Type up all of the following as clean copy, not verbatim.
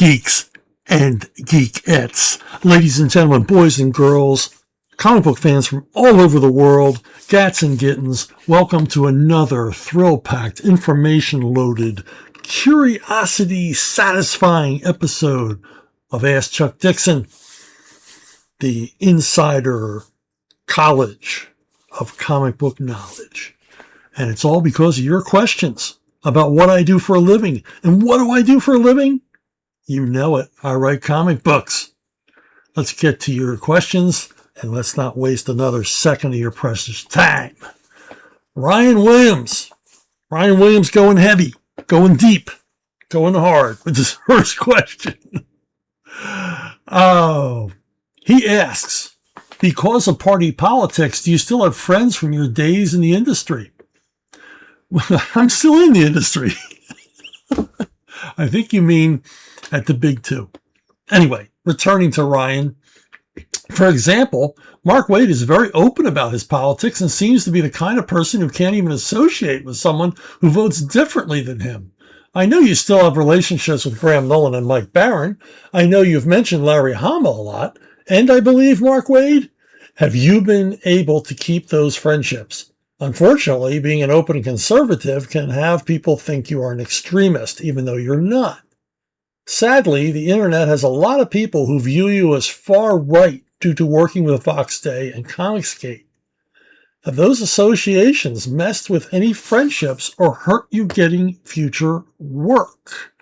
geeks and geekettes, ladies and gentlemen, boys and girls, comic book fans from all over the world, gats and gittens, welcome to another thrill-packed, information-loaded, curiosity-satisfying episode of Ask Chuck Dixon, the insider college of comic book knowledge. And it's all because of your questions about what I do for a living. And what do I do for a living? You know it. I write comic books. Let's get to your questions, and let's not waste another second of your precious time. Ryan Williams. Ryan Williams going heavy, going deep, going hard with his first question. He asks, because of party politics, do you still have friends from your days in the industry? Well, I'm still in the industry. I think you mean at the big two. Anyway, returning to Ryan. For example, Mark Waid is very open about his politics and seems to be the kind of person who can't even associate with someone who votes differently than him. I know you still have relationships with Graham Nolan and Mike Barron. I know you've mentioned Larry Hama a lot, and I believe Mark Waid. Have you been able to keep those friendships? Unfortunately, being an open conservative can have people think you are an extremist, even though you're not. Sadly, the internet has a lot of people who view you as far right due to working with Fox Day and Comicsgate. Have those associations messed with any friendships or hurt you getting future work?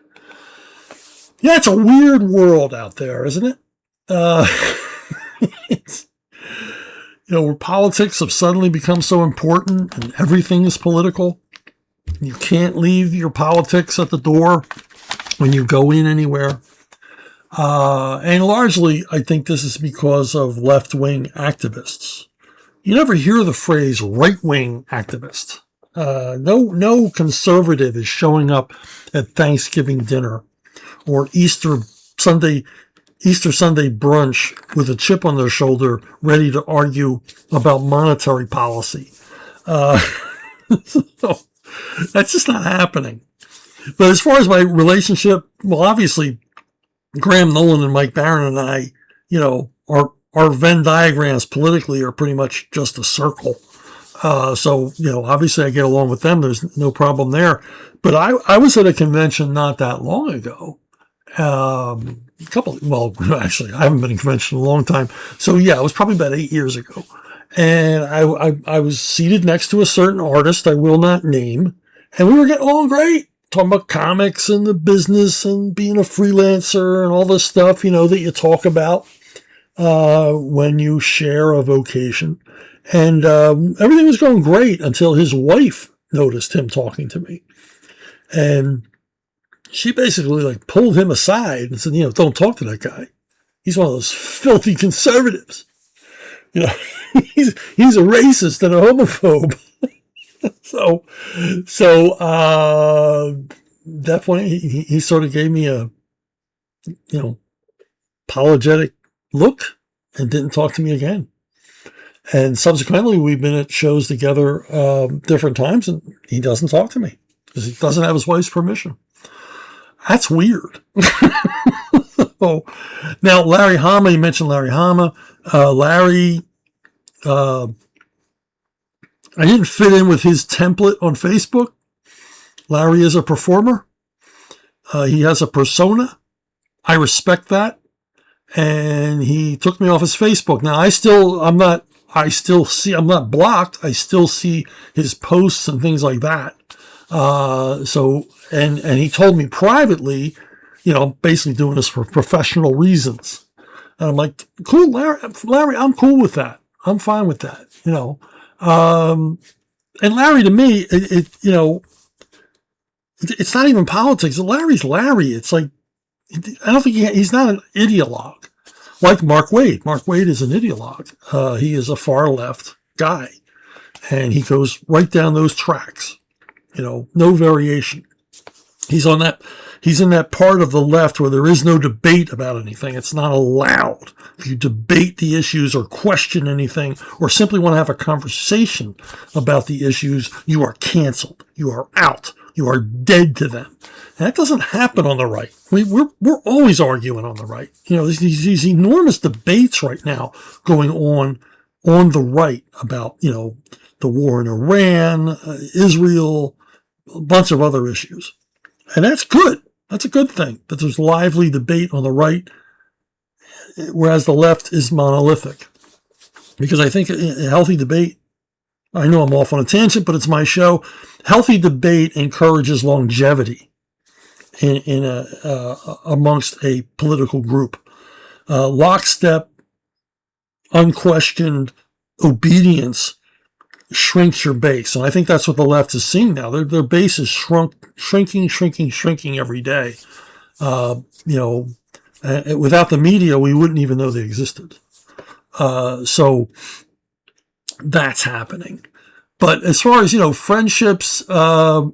Yeah, it's a weird world out there, isn't it? Where politics have suddenly become so important and everything is political. You can't leave your politics at the door when you go in anywhere. And largely, I think this is because of left-wing activists. You never hear the phrase right-wing activist. No conservative is showing up at Thanksgiving dinner or Easter Sunday brunch with a chip on their shoulder, ready to argue about monetary policy. So that's just not happening. But as far as my relationship, well, obviously, Graham Nolan and Mike Barron and I, our Venn diagrams politically are pretty much just a circle. So obviously I get along with them. There's no problem there. But I was at a convention not that long ago. Actually, I haven't been in convention in a long time. So yeah, it was probably about 8 years ago. And I was seated next to a certain artist I will not name. And we were getting along great, talking about comics and the business and being a freelancer and all this stuff, that you talk about when you share a vocation. And everything was going great until his wife noticed him talking to me. And she basically pulled him aside and said, don't talk to that guy. He's one of those filthy conservatives. He's a racist and a homophobe. So definitely he sort of gave me a, apologetic look and didn't talk to me again. And subsequently we've been at shows together different times and he doesn't talk to me because he doesn't have his wife's permission. That's weird. So, now, Larry Hama, you mentioned Larry Hama. Larry, I didn't fit in with his template on Facebook. Larry is a performer. He has a persona. I respect that. And he took me off his Facebook. Now, I'm not blocked. I still see his posts and things like that. And he told me privately, basically doing this for professional reasons. And I'm like, cool, Larry, I'm cool with that. I'm fine with that, and Larry, to me, it's not even politics. Larry's Larry. It's like, I don't think he's not an ideologue like Mark Waid. Mark Waid is an ideologue. He is a far left guy and he goes right down those tracks. No variation. He's in that part of the left where there is no debate about anything. It's not allowed. If you debate the issues or question anything or simply want to have a conversation about the issues, you are canceled. You are out. You are dead to them. And that doesn't happen on the right. We're always arguing on the right. There's these enormous debates right now going on the right about, the war in Iran, Israel, a bunch of other issues. And that's good. That's a good thing that there's lively debate on the right, whereas the left is monolithic. Because I think a healthy debate, I know I'm off on a tangent, but it's my show. Healthy debate encourages longevity amongst a political group. Lockstep, unquestioned obedience shrinks your base. And I think that's what the left is seeing now. Their base is shrinking every day. Without the media, we wouldn't even know they existed. So that's happening. But as far as, friendships, back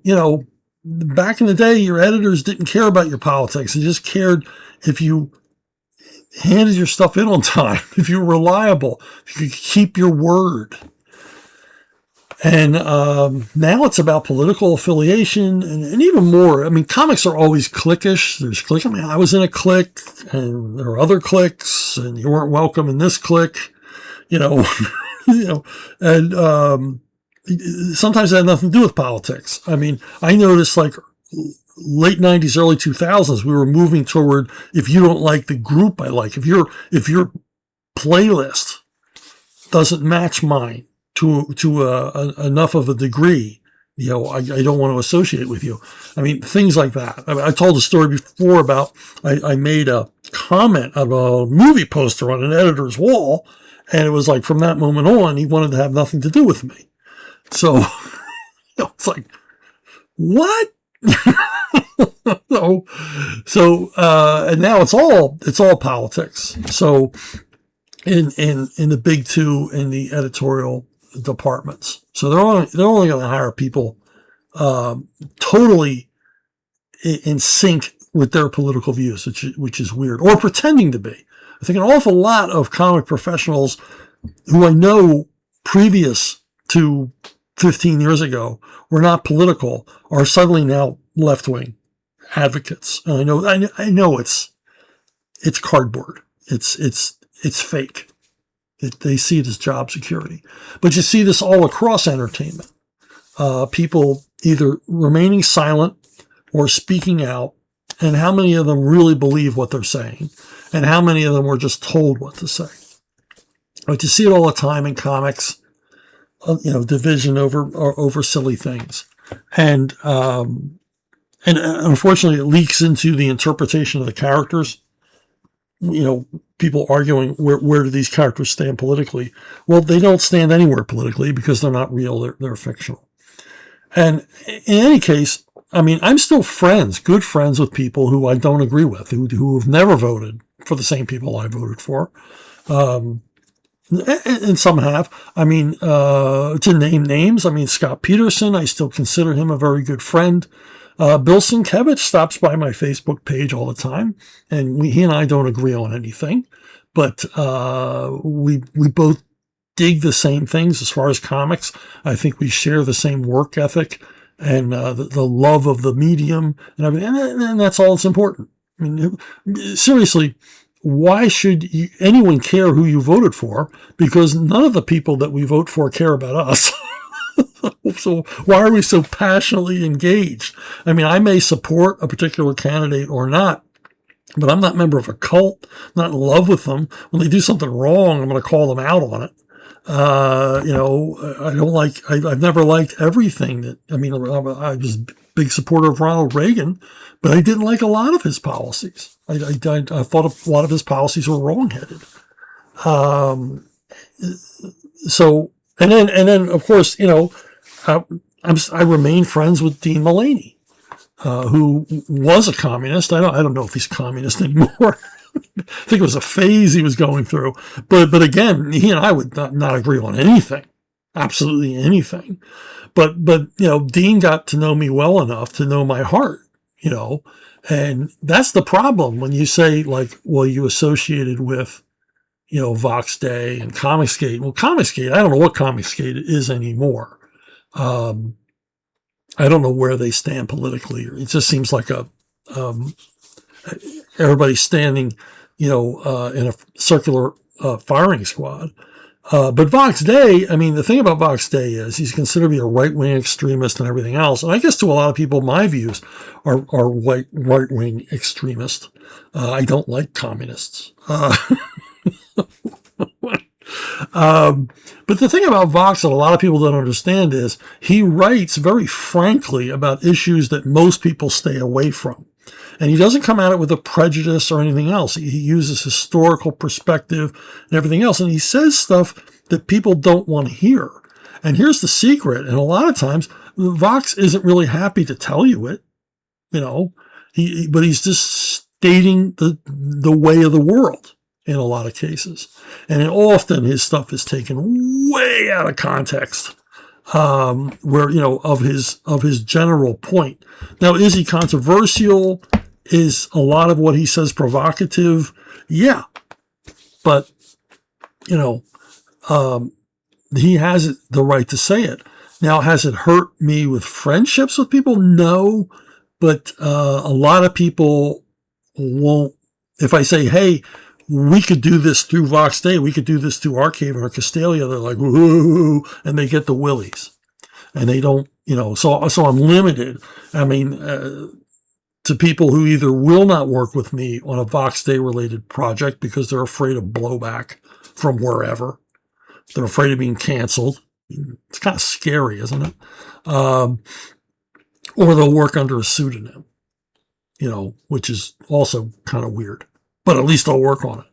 in the day, your editors didn't care about your politics. They just cared if you handed your stuff in on time, if you were reliable, if you could keep your word. And now it's about political affiliation and even more. I mean, comics are always cliquish. There's clique. I mean, I was in a clique, and there were other cliques, and you weren't welcome in this clique, and sometimes it had nothing to do with politics. I mean, I noticed like late 90s, early 2000s, we were moving toward, if you don't like the group I like, if your playlist doesn't match mine to enough of a degree, I don't want to associate with you. I mean, things like that. I told a story before about I made a comment of a movie poster on an editor's wall, and it was like from that moment on, he wanted to have nothing to do with me. So it's like, what? And now it's all politics. So in the big two in the editorial departments. So they're only going to hire people totally in sync with their political views, which is weird, or pretending to be. I think an awful lot of comic professionals who I know previous to 15 years ago were not political are suddenly now left-wing advocates. And I know it's cardboard. It's fake. They see it as job security. But you see this all across entertainment. People either remaining silent or speaking out, and how many of them really believe what they're saying, and how many of them were just told what to say. But you see it all the time in comics, division over silly things. And unfortunately it leaks into the interpretation of the characters. People arguing where do these characters stand politically? Well, they don't stand anywhere politically because they're not real. They're fictional. And in any case, I mean, I'm still good friends with people who I don't agree with, who have never voted for the same people I voted for. And some have. I mean, to name names, I mean, Scott Peterson, I still consider him a very good friend. Bill Sienkiewicz stops by my Facebook page all the time, and he and I don't agree on anything, but we both dig the same things as far as comics. I think we share the same work ethic and the love of the medium and everything, and that's all that's important. I mean, seriously, why should anyone care who you voted for? Because none of the people that we vote for care about us. So why are we so passionately engaged? I mean, I may support a particular candidate or not, but I'm not a member of a cult. I'm not in love with them. When they do something wrong, I'm going to call them out on it. I don't like, I've never liked everything I was a big supporter of Ronald Reagan, but I didn't like a lot of his policies. I thought a lot of his policies were wrongheaded. And then of course, I remain friends with Dean Mullaney, who was a communist. I don't know if he's a communist anymore. I think it was a phase he was going through. But again, he and I would not agree on anything, absolutely anything. But Dean got to know me well enough to know my heart, and that's the problem when you say like, well, you associated with, Vox Day and Comicsgate. Well, Comicsgate, I don't know what Comicsgate is anymore. I don't know where they stand politically. It just seems like um, everybody's standing, in a circular firing squad. But Vox Day, I mean, the thing about Vox Day is he's considered to be a right-wing extremist and everything else. And I guess to a lot of people, my views are right-wing extremist. I don't like communists. But the thing about Vox that a lot of people don't understand is he writes very frankly about issues that most people stay away from. And he doesn't come at it with a prejudice or anything else. He uses historical perspective and everything else. And he says stuff that people don't want to hear. And here's the secret. And a lot of times, Vox isn't really happy to tell you it, but he's just stating the way of the world in a lot of cases. And often his stuff is taken way out of context. Of his general point. Now, is he controversial? Is a lot of what he says provocative? Yeah. But, he has the right to say it. Now, has it hurt me with friendships with people? No. But a lot of people won't. If I say, hey, we could do this through Vox Day, we could do this through HARDCOVER or Castalia, they're like, woo, and they get the willies. And they don't, so I'm limited. I mean, to people who either will not work with me on a Vox Day related project because they're afraid of blowback from wherever. They're afraid of being canceled. It's kind of scary, isn't it? Or they'll work under a pseudonym, which is also kind of weird. But at least I'll work on it.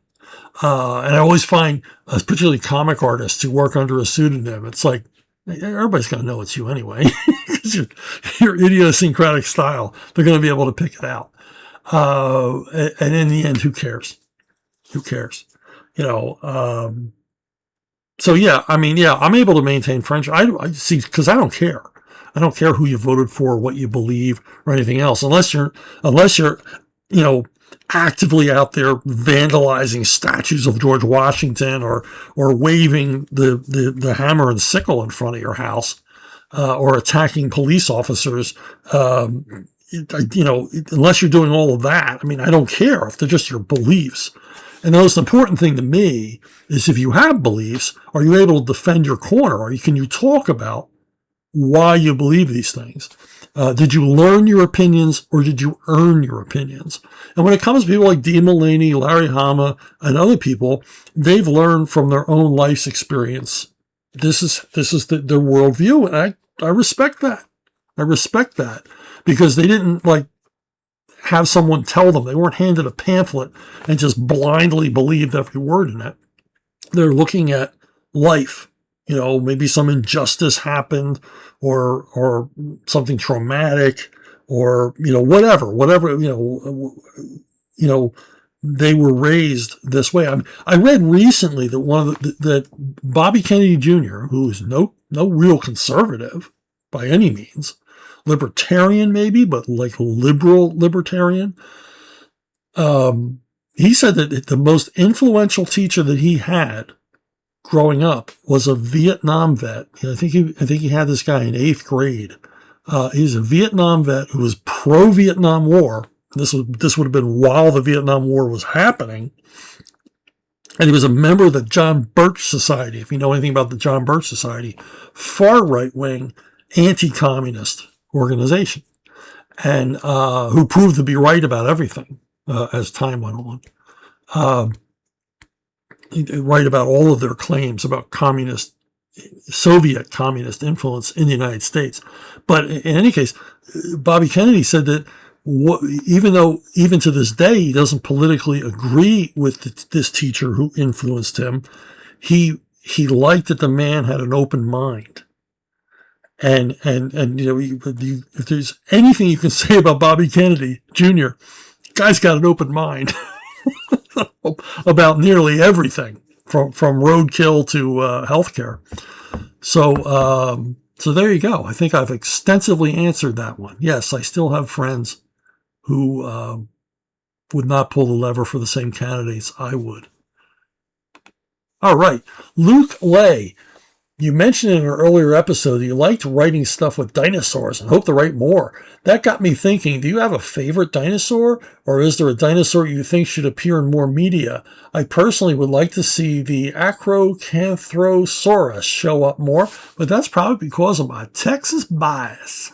And I always find, particularly comic artists who work under a pseudonym, it's like, everybody's going to know it's you anyway. your idiosyncratic style, they're going to be able to pick it out. And in the end, who cares? Who cares? So yeah, I mean, yeah, I'm able to maintain friendship. I see, because I don't care. I don't care who you voted for, what you believe, or anything else, unless you're, actively out there vandalizing statues of George Washington or waving the hammer and sickle in front of your house, or attacking police officers. Unless you're doing all of that, I mean, I don't care if they're just your beliefs. And the most important thing to me is, if you have beliefs, are you able to defend your corner? Or can you talk about why you believe these things? Did you learn your opinions, or did you earn your opinions? And when it comes to people like Dee Mulaney, Larry Hama, and other people, they've learned from their own life's experience. This is their worldview, and I respect that. I respect that, because they didn't have someone tell them. They weren't handed a pamphlet and just blindly believed every word in it. They're looking at life. Maybe some injustice happened, or something traumatic, or, whatever, they were raised this way. I read recently that that Bobby Kennedy Jr., who is no real conservative by any means, libertarian maybe, but like liberal libertarian, he said that the most influential teacher that he had growing up was a Vietnam vet. I think he had this guy in 8th grade. He's a Vietnam vet who was pro-Vietnam War. This would have been while the Vietnam War was happening. And he was a member of the John Birch Society. If you know anything about the John Birch Society, far right-wing, anti-communist organization, and who proved to be right about everything as time went on. Right about all of their claims about Soviet communist influence in the United States. But in any case, Bobby Kennedy said that even to this day, he doesn't politically agree with this teacher who influenced him. He liked that the man had an open mind. And if there's anything you can say about Bobby Kennedy Jr., guy's got an open mind. About nearly everything, from roadkill to healthcare. So there you go. I think I've extensively answered that one. Yes, I still have friends who would not pull the lever for the same candidates I would. All right, Luke Lay. You mentioned in an earlier episode that you liked writing stuff with dinosaurs and hope to write more. That got me thinking, do you have a favorite dinosaur, or is there a dinosaur you think should appear in more media? I personally would like to see the Acrocanthosaurus show up more, but that's probably because of my Texas bias.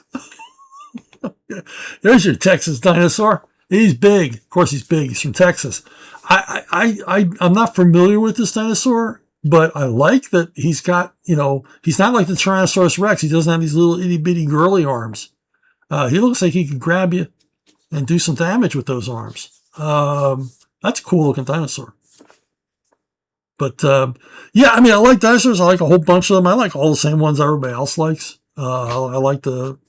There's your Texas dinosaur. He's big. Of course he's big. He's from Texas. I'm not familiar with this dinosaur, but I like that he's got, he's not like the Tyrannosaurus Rex. He doesn't have these little itty bitty girly arms. He looks like he could grab you and do some damage with those arms. That's a cool looking dinosaur. But, yeah, I mean, I like dinosaurs. I like a whole bunch of them. I like all the same ones everybody else likes. I like the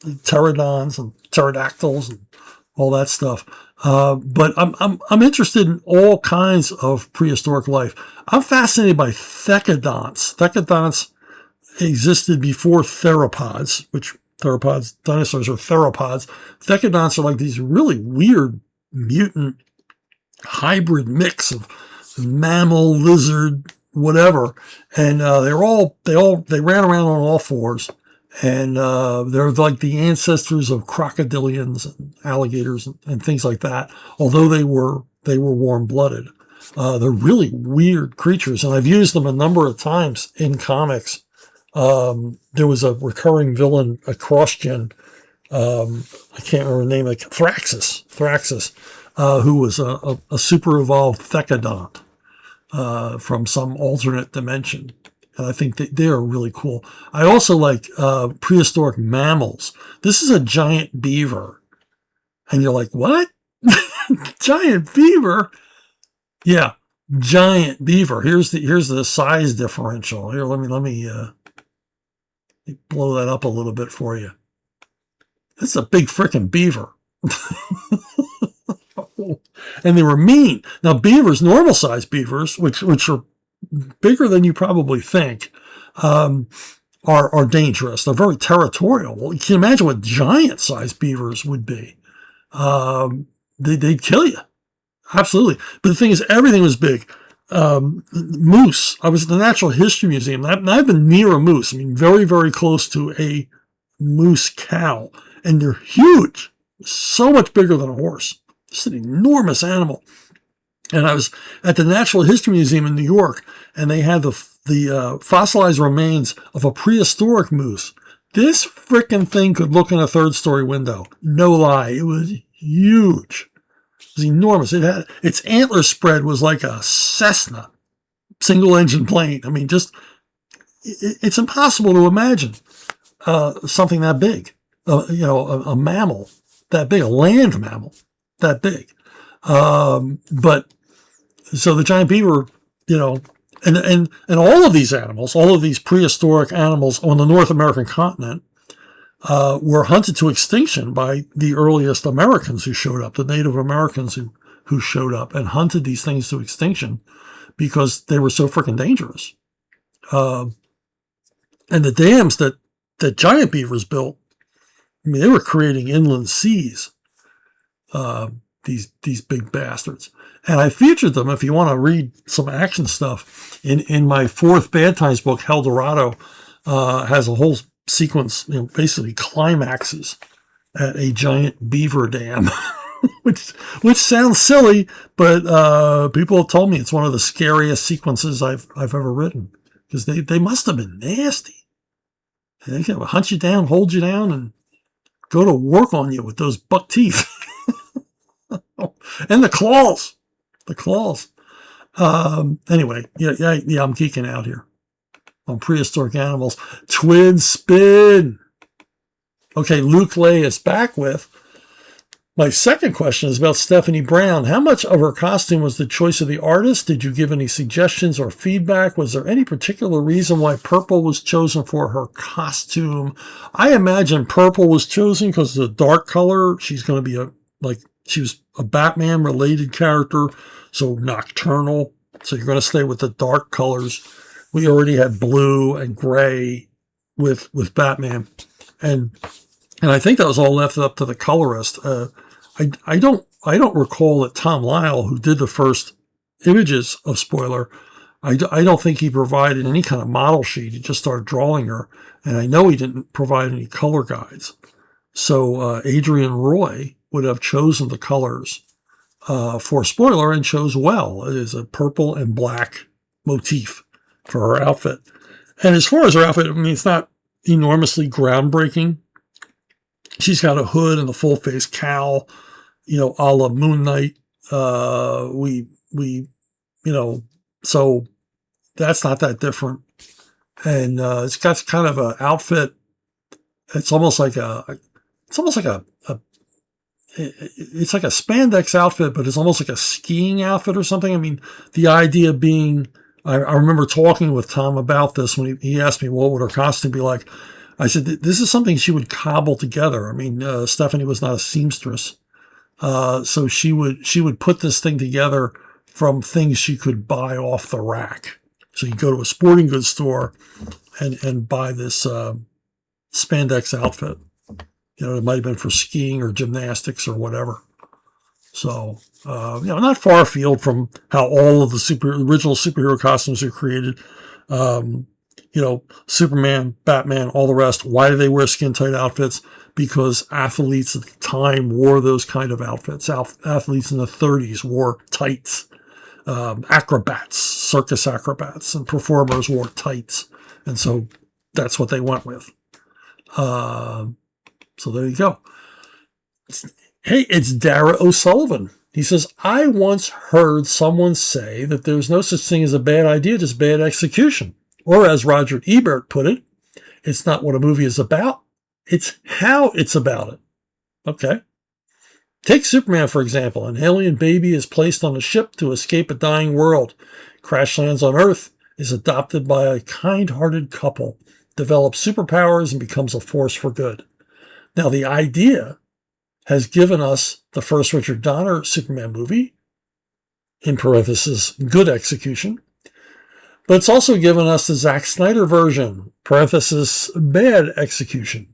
pterodons and pterodactyls and all that stuff. But I'm interested in all kinds of prehistoric life. I'm fascinated by thecodonts. Thecodonts existed before theropods, dinosaurs are theropods. Thecodonts are like these really weird mutant hybrid mix of mammal, lizard, whatever. And they ran around on all fours. And they're like the ancestors of crocodilians and alligators and things like that. Although they were warm-blooded, they're really weird creatures, and I've used them a number of times in comics. There was a recurring villain, a cross-gen. I can't remember the name of it. Thraxus, who was a super evolved thecodont from some alternate dimension. And I think they are really cool. I also like prehistoric mammals. This is a giant beaver. And you're like, what? Giant beaver? Yeah, giant beaver. Here's the size differential. Here, let me blow that up a little bit for you. That's a big frickin' beaver. And they were mean. Now, beavers, normal-sized beavers, which are bigger than you probably think, are dangerous. They're very territorial. Well, you can imagine what giant-sized beavers would be. They'd kill you. Absolutely. But the thing is, everything was big. Moose. I was at the Natural History Museum. I've been near a moose. I mean, very, very close to a moose cow. And they're huge. So much bigger than a horse. It's an enormous animal. And I was at the Natural History Museum in New York, and they had the fossilized remains of a prehistoric moose. This frickin' thing could look in a third-story window. No lie. It was huge. It was enormous. Its antler spread was like a Cessna single-engine plane. I mean, it's impossible to imagine something that big. A mammal that big, a land mammal that big. But so the giant beaver, and all of these animals, all of these prehistoric animals on the North American continent, were hunted to extinction by the earliest Americans who showed up, the Native Americans who showed up and hunted these things to extinction because they were so freaking dangerous. And the dams that giant beavers built, I mean, they were creating inland seas. These big bastards. And I featured them, if you want to read some action stuff, in my fourth Bad Times book. Eldorado has a whole sequence, basically climaxes at a giant beaver dam, which sounds silly, but people have told me it's one of the scariest sequences I've ever written, because they must have been nasty. They can hunt you down, hold you down, and go to work on you with those buck teeth. And the claws. Anyway, yeah, I'm geeking out here on prehistoric animals. Twin spin. Okay, Luke Lay is back with my second question is about Stephanie Brown. How much of her costume was the choice of the artist? Did you give any suggestions or feedback? Was there any particular reason why purple was chosen for her costume? I imagine purple was chosen because of the dark color. She's going to be she was a Batman related character, so nocturnal. So you're going to stay with the dark colors. We already had blue and gray with Batman, and I think that was all left up to the colorist. I don't recall that Tom Lyle, who did the first images of Spoiler, I don't think he provided any kind of model sheet. He just started drawing her. And I know he didn't provide any color guides. So Adrian Roy would have chosen the colors for spoiler and chose well. It is a purple and black motif for her outfit. And as far as her outfit, I mean, it's not enormously groundbreaking. She's got a hood and a full face cowl, you know, a la Moon Knight. So that's not that different. And it's got kind of an outfit. It's almost like it's like a spandex outfit, but it's almost like a skiing outfit or something. I mean, the idea being, I remember talking with Tom about this when he asked me what would her costume be like. I said, this is something she would cobble together. I mean, Stephanie was not a seamstress. So she would put this thing together from things she could buy off the rack. So you go to a sporting goods store and buy this spandex outfit. You know, it might have been for skiing or gymnastics or whatever. So, not far afield from how all of the original superhero costumes are created. Superman, Batman, all the rest. Why do they wear skin-tight outfits? Because athletes at the time wore those kind of outfits. Athletes in the 30s wore tights. Acrobats, circus acrobats, and performers wore tights. And so that's what they went with. So there you go. Hey, it's Dara O'Sullivan. He says, I once heard someone say that there's no such thing as a bad idea, just bad execution. Or as Roger Ebert put it, it's not what a movie is about, it's how it's about it. Okay. Take Superman, for example. An alien baby is placed on a ship to escape a dying world. Crash lands on Earth, is adopted by a kind-hearted couple, develops superpowers, and becomes a force for good. Now, the idea has given us the first Richard Donner Superman movie, in parenthesis, good execution. But it's also given us the Zack Snyder version, parenthesis, bad execution.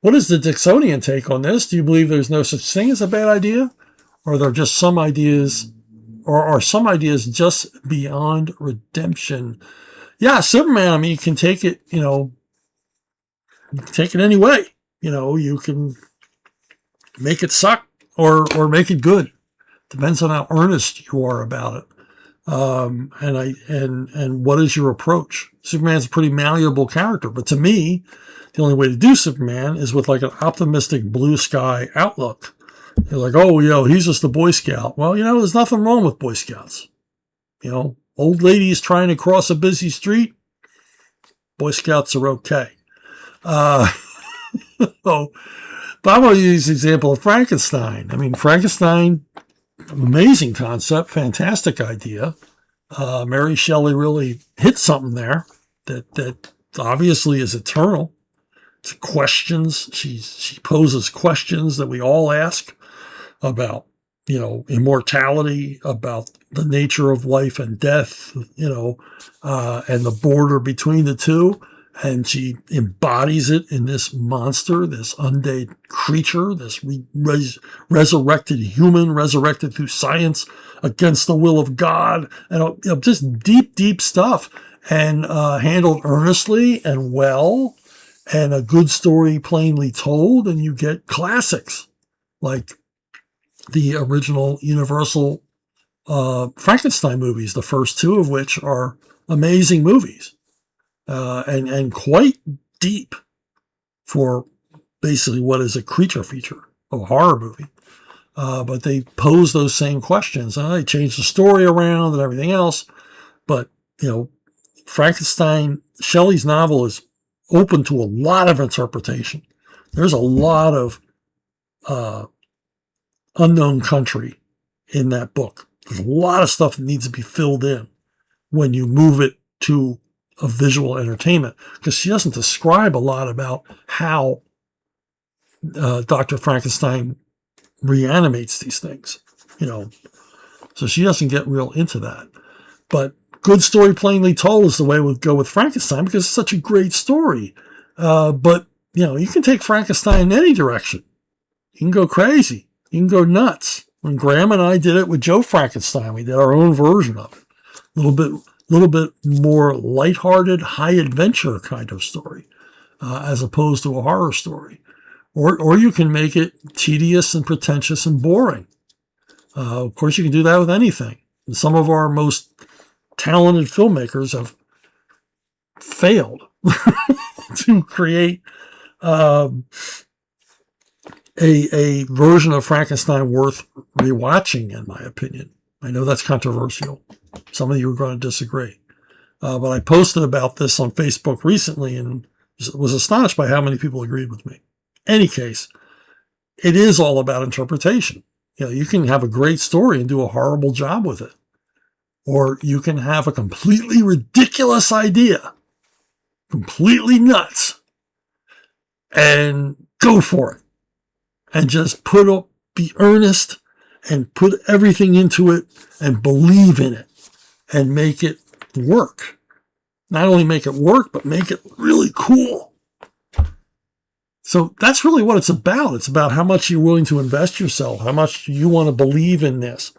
What is the Dixonian take on this? Do you believe there's no such thing as a bad idea? Or are there just some ideas, or are some ideas just beyond redemption? Yeah, Superman, I mean, you can take it, take it any way. You can make it suck or make it good. Depends on how earnest you are about it. And what is your approach? Superman's a pretty malleable character, but to me, the only way to do Superman is with like an optimistic blue sky outlook. You're like, he's just a Boy Scout. Well, there's nothing wrong with Boy Scouts. Old ladies trying to cross a busy street, Boy Scouts are okay. But I'm going to use the example of Frankenstein. I mean, Frankenstein, amazing concept, fantastic idea. Mary Shelley really hit something there that obviously is eternal. It's questions. She poses questions that we all ask about, immortality, about the nature of life and death, and the border between the two. And she embodies it in this monster, this undead creature, this resurrected human, resurrected through science against the will of God, and just deep, deep stuff, and handled earnestly and well, and a good story plainly told, and you get classics like the original Universal Frankenstein movies, the first two of which are amazing movies. And quite deep for basically what is a creature feature of a horror movie. But they pose those same questions. They change the story around and everything else. But, Frankenstein, Shelley's novel is open to a lot of interpretation. There's a lot of unknown country in that book. There's a lot of stuff that needs to be filled in when you move it to a visual entertainment, because she doesn't describe a lot about how Dr. Frankenstein reanimates these things, so she doesn't get real into that. But good story plainly told is the way we'd go with Frankenstein, because it's such a great story. But you can take Frankenstein in any direction. You can go crazy. You can go nuts. When Graham and I did it with Joe Frankenstein, we did our own version of it. A little bit little bit more lighthearted, high adventure kind of story, as opposed to a horror story. Or you can make it tedious and pretentious and boring. Of course, you can do that with anything. And some of our most talented filmmakers have failed to create a version of Frankenstein worth rewatching, in my opinion. I know that's controversial. Some of you are going to disagree. But I posted about this on Facebook recently and was astonished by how many people agreed with me. Any case, it is all about interpretation. You can have a great story and do a horrible job with it. Or you can have a completely ridiculous idea, completely nuts, and go for it. And just be earnest and put everything into it and believe in it and make it work. Not only make it work, but make it really cool. So that's really what it's about. It's about how much you're willing to invest yourself, how much you want to believe in this.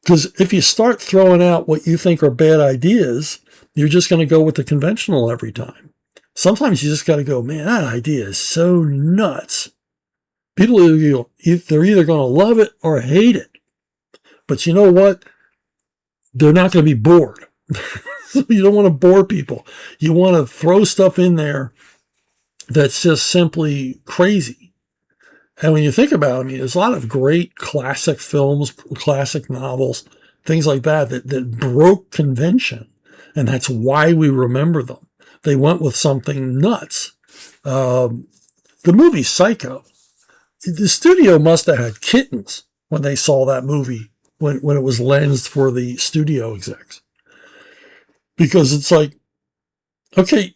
Because if you start throwing out what you think are bad ideas, you're just going to go with the conventional every time. Sometimes you just got to go, man, that idea is so nuts. People, they're either going to love it or hate it. But you know what? They're not going to be bored. So you don't want to bore people. You want to throw stuff in there that's just simply crazy. And when you think about it, there's a lot of great classic films, classic novels, things like that broke convention. And that's why we remember them. They went with something nuts. The movie Psycho, the studio must have had kittens when they saw that movie, when it was lensed for the studio execs. Because it's like, okay,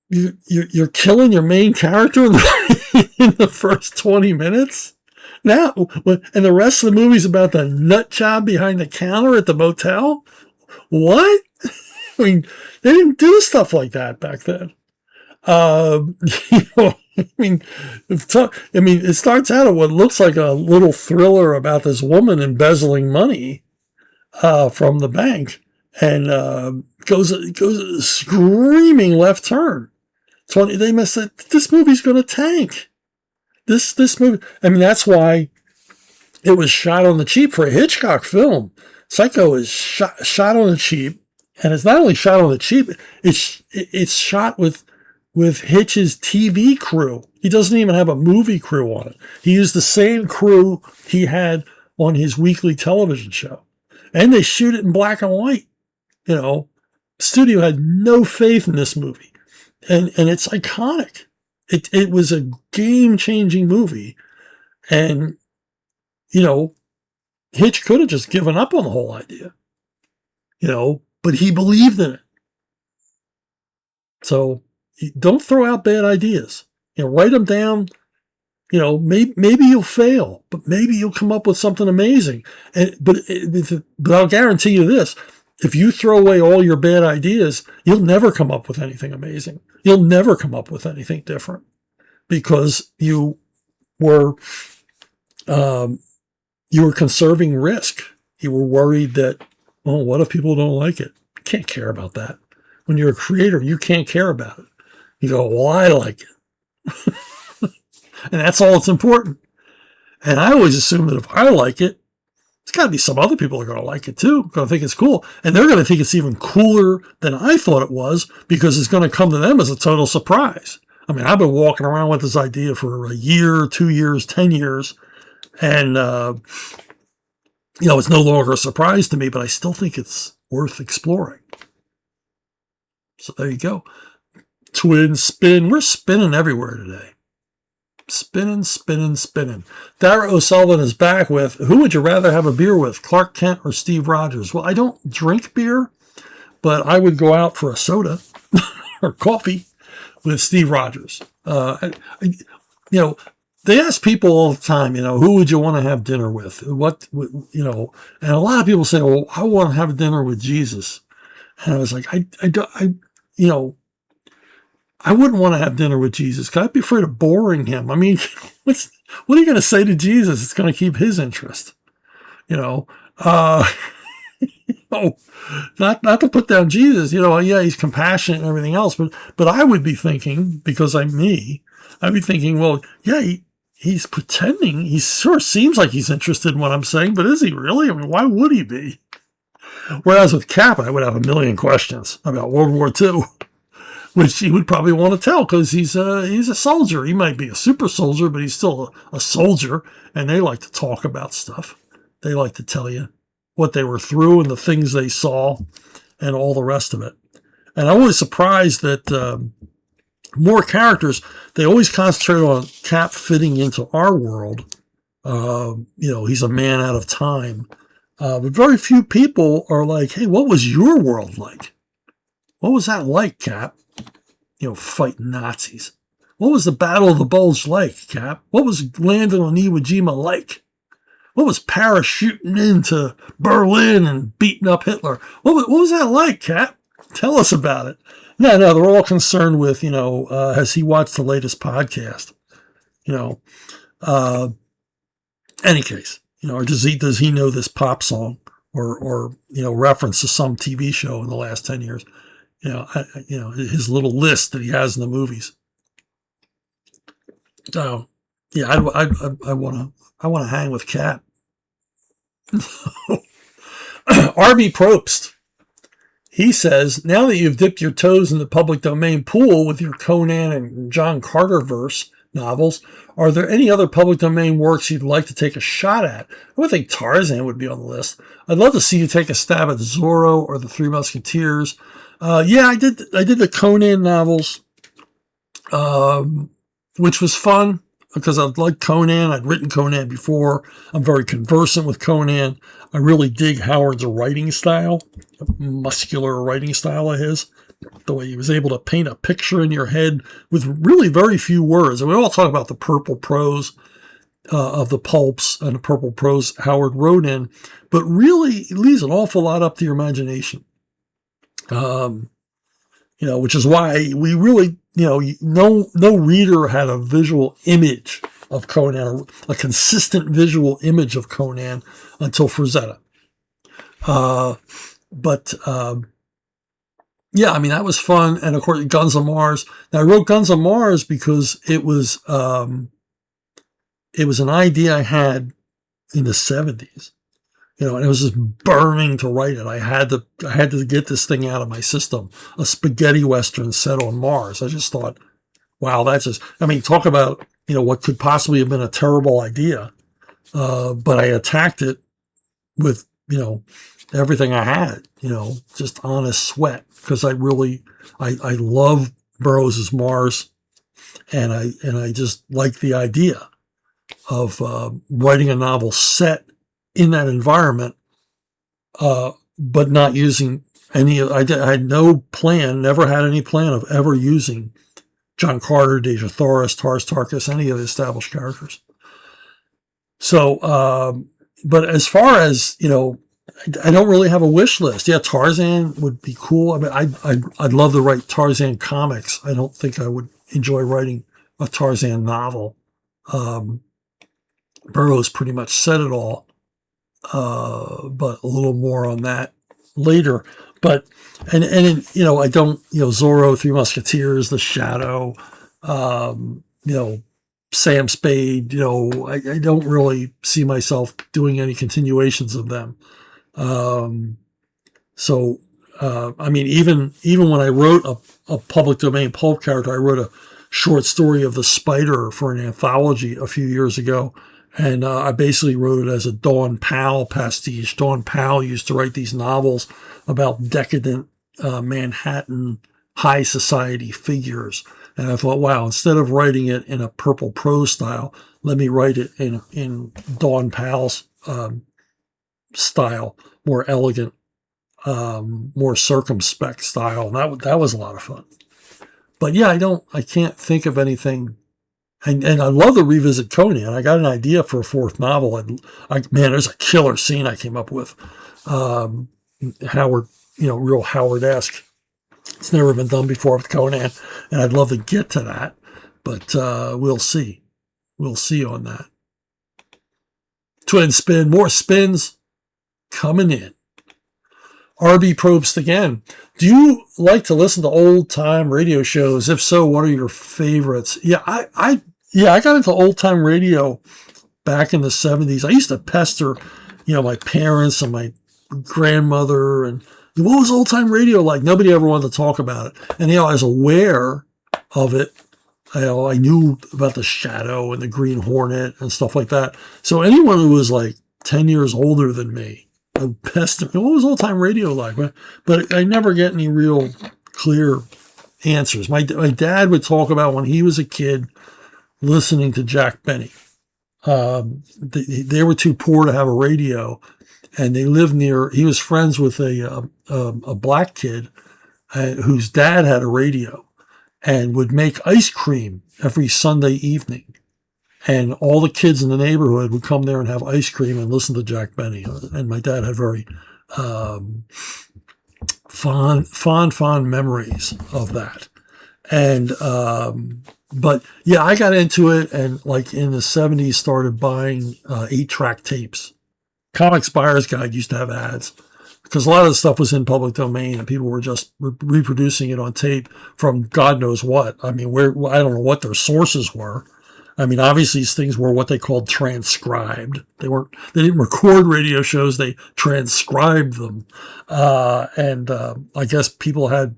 you're killing your main character in the first 20 minutes? Now, and the rest of the movie's about the nut job behind the counter at the motel? What? They didn't do stuff like that back then. It starts out at what looks like a little thriller about this woman embezzling money from the bank, and goes a screaming left turn. So they must say, this movie's going to tank. This movie. That's why it was shot on the cheap for a Hitchcock film. Psycho is shot on the cheap, and it's not only shot on the cheap. It's shot with Hitch's TV crew. He doesn't even have a movie crew on it. He used the same crew he had on his weekly television show, and they shoot it in black and white. Studio had no faith in this movie. And it's iconic. It was a game-changing movie. And, Hitch could have just given up on the whole idea. But he believed in it. So don't throw out bad ideas. Write them down. Maybe you'll fail, but maybe you'll come up with something amazing. But I'll guarantee you this. If you throw away all your bad ideas, you'll never come up with anything amazing. You'll never come up with anything different because you were conserving risk. You were worried that, what if people don't like it? You can't care about that. When you're a creator, you can't care about it. You go, well, I like it. And that's all that's important. And I always assume that if I like it, it's got to be some other people that are going to like it too, going to think it's cool. And they're going to think it's even cooler than I thought it was because it's going to come to them as a total surprise. I've been walking around with this idea for a year, 2 years, 10 years. And, it's no longer a surprise to me, but I still think it's worth exploring. So there you go. Twin spin. We're spinning everywhere today. Spinning. Dara O'Sullivan is back with, who would you rather have a beer with, Clark Kent or Steve Rogers? Well, I don't drink beer, but I would go out for a soda or coffee with Steve Rogers. They ask people all the time, who would you want to have dinner with? And a lot of people say, well, I want to have dinner with Jesus. And I was like, I wouldn't want to have dinner with Jesus because I'd be afraid of boring him. What are you going to say to Jesus? It's going to keep his interest, know, not to put down Jesus, you know, yeah, he's compassionate and everything else, but I would be thinking, because I'm me, I'd be thinking, well, yeah, he's pretending. He sort of seems like he's interested in what I'm saying, but is he really? I mean, why would he be? Whereas with Cap, I would have a million questions about World War II, which he would probably want to tell because he's a soldier. He might be a super soldier, but he's still a soldier, and they like to talk about stuff. They like to tell you what they were through and the things they saw and all the rest of it. And I'm always surprised that more characters, they always concentrate on Cap fitting into our world. You know, he's a man out of time. But very few people are like, hey, what was your world like? What was that like, Cap? You know, fighting Nazis. What was the Battle of the Bulge like, Cap? What was landing on Iwo Jima like? What was parachuting into Berlin and beating up Hitler? What was that like, Cap? Tell us about it. No, they're all concerned with, you know, has he watched the latest podcast? You know, any case, you know, or does he know this pop song or you know, reference to some TV show in the last 10 years? You know, his little list that he has in the movies. So, yeah, I want to hang with Cap. R.B. Probst, he says, now that you've dipped your toes in the public domain pool with your Conan and John Carter verse novels, are there any other public domain works you'd like to take a shot at? I would think Tarzan would be on the list. I'd love to see you take a stab at Zorro or the Three Musketeers. Yeah, I did the Conan novels, which was fun because I'd liked Conan. I'd written Conan before. I'm very conversant with Conan. I really dig Howard's writing style, muscular writing style of his, the way he was able to paint a picture in your head with really very few words. And we all talk about the purple prose of the pulps and the purple prose Howard wrote in, but really it leaves an awful lot up to your imagination. You know, which is why we really, you know, no reader had a visual image of Conan, a consistent visual image of Conan until Frazetta. Yeah, I mean, that was fun. And of course, Guns of Mars. Now, I wrote Guns of Mars because it was an idea I had in the 70s. You know, and it was just burning to write it. I had to get this thing out of my system. A spaghetti western set on Mars. I just thought, wow, I mean, talk about, you know, what could possibly have been a terrible idea. But I attacked it with, you know, everything I had, you know, just honest sweat. Because I love Burroughs' Mars. And I just like the idea of writing a novel set in that environment, but not using any. I had no plan, never had any plan of ever using John Carter, Dejah Thoris, Tars Tarkas, any of the established characters. So, but as far as, you know, I don't really have a wish list. Yeah, Tarzan would be cool. I mean, I'd love to write Tarzan comics. I don't think I would enjoy writing a Tarzan novel. Burroughs pretty much said it all. But a little more on that later. But, and you know, I don't, you know, Zorro, Three Musketeers, The Shadow, you know, Sam Spade, you know, I don't really see myself doing any continuations of them. So, I mean, even when I wrote a public domain pulp character, I wrote a short story of the Spider for an anthology a few years ago. And I basically wrote it as a Dawn Powell pastiche. Dawn Powell used to write these novels about decadent Manhattan high society figures. And I thought, wow, instead of writing it in a purple prose style, let me write it in Dawn Powell's style, more elegant, more circumspect style. And that was a lot of fun. But yeah, I can't think of anything. And I love to revisit Conan. I got an idea for a fourth novel. Man, there's a killer scene I came up with. Howard, you know, real Howard-esque. It's never been done before with Conan, and I'd love to get to that. But we'll see. We'll see on that. Twin spin, more spins coming in. R.B. Probst again. Do you like to listen to old time radio shows? If so, what are your favorites? Yeah, I got into old time radio back in the 70s. I used to pester, my parents and my grandmother and what was old time radio like? Nobody ever wanted to talk about it. And, I was aware of it. I knew about the Shadow and the Green Hornet and stuff like that. So anyone who was like 10 years older than me, I would pester me, what was old time radio like? But I never get any real clear answers. My dad would talk about when he was a kid listening to Jack Benny. They were too poor to have a radio, and they lived near. He was friends with a black kid whose dad had a radio, and would make ice cream every Sunday evening, and all the kids in the neighborhood would come there and have ice cream and listen to Jack Benny. And my dad had very fond memories of that, and. But yeah, I got into it, and like in the 70s started buying 8-track tapes. Comics Buyer's Guide used to have ads because a lot of the stuff was in public domain and people were just reproducing it on tape from God knows what. I mean, I don't know what their sources were. I mean, obviously these things were what they called transcribed. They didn't record radio shows, they transcribed them. And I guess people had,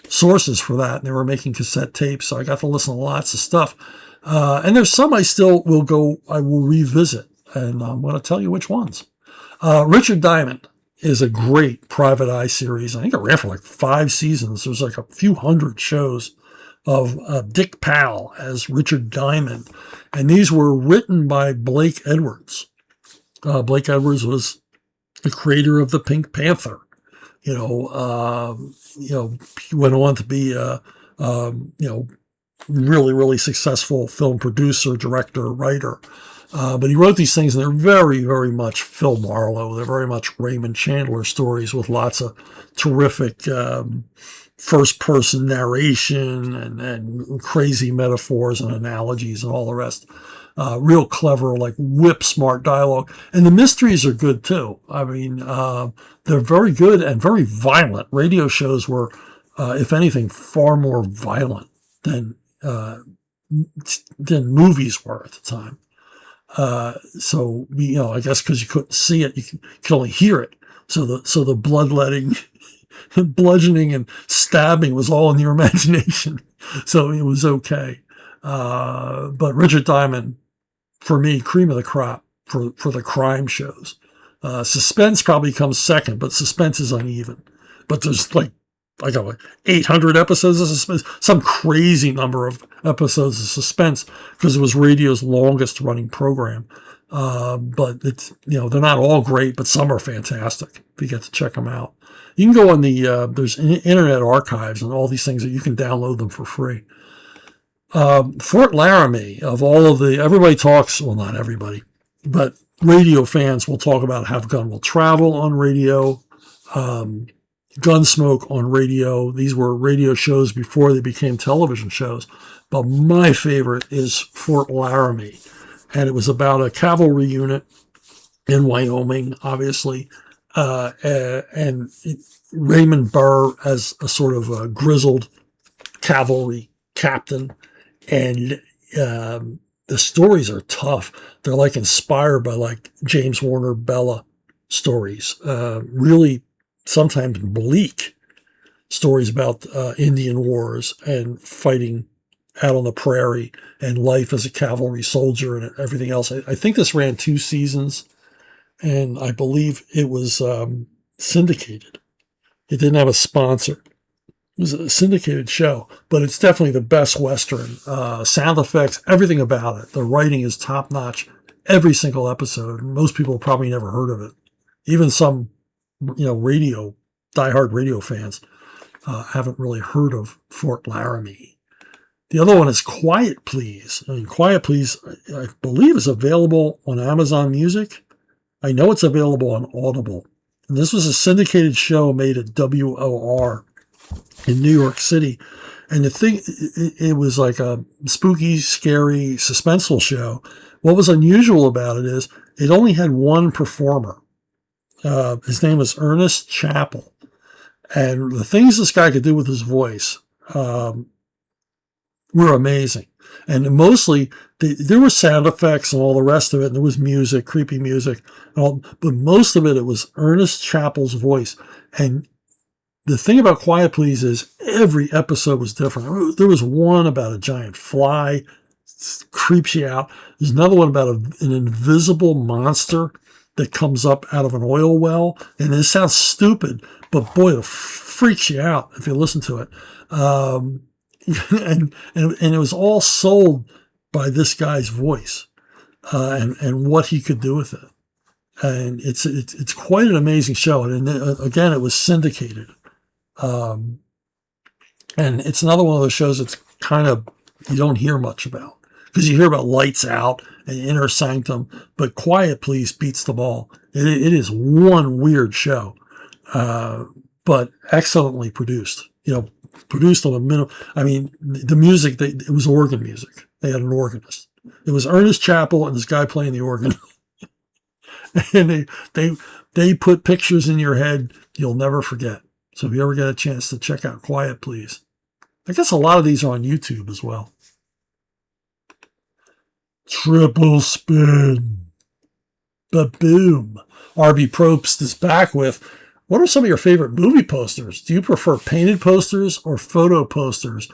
sources for that, and they were making cassette tapes, so I got to listen to lots of stuff. And there's some I still I will revisit, and I'm going to tell you which ones. Richard Diamond is a great Private Eye series. I think it ran for like 5 seasons. There's like a few hundred shows of Dick Powell as Richard Diamond, and these were written by Blake Edwards. Blake Edwards was the creator of the Pink Panther. He went on to be really, really successful film producer, director, writer. But he wrote these things, and they're very, very much Phil Marlowe. They're very much Raymond Chandler stories with lots of terrific first-person narration and crazy metaphors and analogies and all the rest. Real clever, like whip-smart dialogue. And the mysteries are good, too. I mean, they're very good and very violent. Radio shows were, if anything, far more violent than movies were at the time. So, I guess because you couldn't see it, you could only hear it. So the bloodletting, bludgeoning and stabbing was all in your imagination. So it was okay. But Richard Diamond, for me, cream of the crop for the crime shows. Suspense probably comes second, but suspense is uneven. But there's like 800 episodes of suspense, some crazy number of episodes of suspense because it was radio's longest running program. But it's, they're not all great, but some are fantastic if you get to check them out. You can go on there's internet archives and all these things that you can download them for free. Fort Laramie, of all of everybody talks, well, not everybody, but radio fans will talk about Have Gun Will Travel on radio, Gunsmoke on radio. These were radio shows before they became television shows. But my favorite is Fort Laramie. And it was about a cavalry unit in Wyoming, obviously, and Raymond Burr as a sort of a grizzled cavalry captain. And the stories are tough. They're like inspired by like James Warner Bella stories, really sometimes bleak stories about Indian wars and fighting out on the prairie and life as a cavalry soldier and everything else. I think this ran 2 seasons, and I believe it was syndicated. It didn't have a sponsor. It was a syndicated show, but it's definitely the best Western. Sound effects, everything about it. The writing is top-notch. Every single episode. Most people probably never heard of it. Even some, diehard radio fans haven't really heard of Fort Laramie. The other one is Quiet Please. Quiet Please, I believe, is available on Amazon Music. I know it's available on Audible. And this was a syndicated show made at WOR in New York City. And the thing, it was like a spooky, scary, suspenseful show. What was unusual about it is it only had one performer. His name is Ernest Chappell. And the things this guy could do with his voice were amazing. And mostly, there were sound effects and all the rest of it. And there was music, creepy music. But most of it, it was Ernest Chappell's voice. And the thing about Quiet Please is every episode was different. There was one about a giant fly, creeps you out. There's another one about an invisible monster that comes up out of an oil well. And it sounds stupid, but boy, it freaks you out if you listen to it. And it was all sold by this guy's voice and what he could do with it. And it's quite an amazing show. And again, it was syndicated. And it's another one of those shows that's kind of, you don't hear much about, because you hear about Lights Out and Inner Sanctum, but Quiet Please beats them all. It is one weird show, but excellently produced, produced on a minimum. I mean, the music, it was organ music. They had an organist. It was Ernest Chappell and this guy playing the organ. And they put pictures in your head you'll never forget. So if you ever get a chance to check out Quiet Please. I guess a lot of these are on YouTube as well. Triple spin. Ba-boom. RB Probst is back with, what are some of your favorite movie posters? Do you prefer painted posters or photo posters?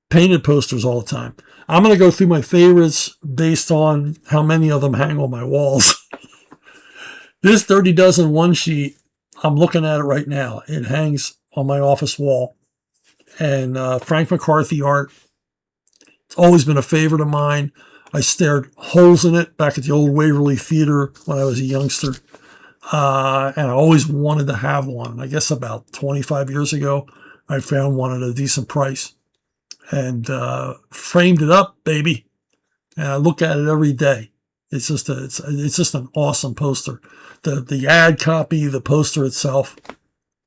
Painted posters all the time. I'm going to go through my favorites based on how many of them hang on my walls. This Dirty Dozen one sheet, I'm looking at it right now. It hangs on my office wall. And Frank McCarthy art. It's always been a favorite of mine. I stared holes in it back at the old Waverly Theater when I was a youngster. And I always wanted to have one. I guess about 25 years ago, I found one at a decent price and framed it up, baby. And I look at it every day. It's just an awesome poster. The ad copy, the poster itself,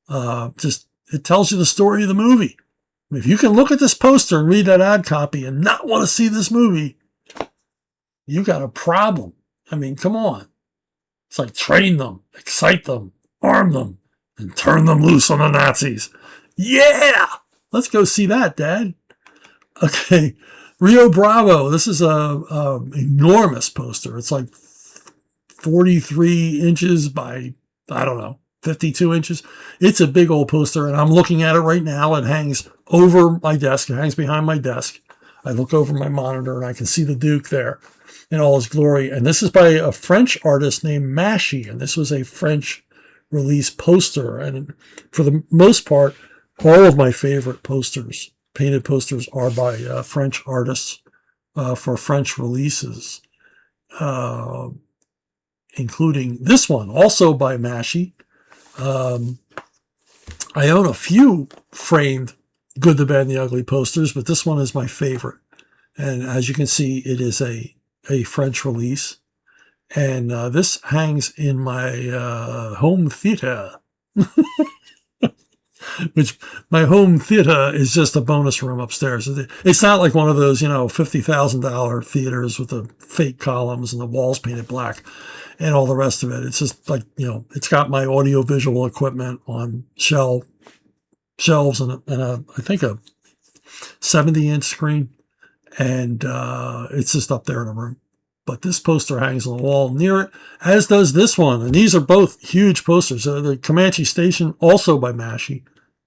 it tells you the story of the movie. If you can look at this poster and read that ad copy and not want to see this movie, you got a problem. I mean, come on. It's like train them, excite them, arm them, and turn them loose on the Nazis. Yeah! Let's go see that, Dad. Okay. Rio Bravo. This is a enormous poster. It's like 43 inches by, I don't know, 52 inches. It's a big old poster, and I'm looking at it right now. It hangs over my desk. It hangs behind my desk. I look over my monitor, and I can see the Duke there in all his glory. And this is by a French artist named Mashy, and this was a French release poster. And for the most part, all of my favorite posters, painted posters, are by French artists for French releases, including this one, also by Mashy. I own a few framed Good, the Bad, and the Ugly posters, but this one is my favorite. And as you can see, it is a French release. And this hangs in my home theater. Which my home theater is just a bonus room upstairs. It's not like one of those, $50,000 theaters with the fake columns and the walls painted black and all the rest of it. It's just like, it's got my audiovisual equipment on shelves and I think a 70-inch screen. And it's just up there in a room. But this poster hangs on the wall near it, as does this one. And these are both huge posters. The Comanche Station, also by Mashy.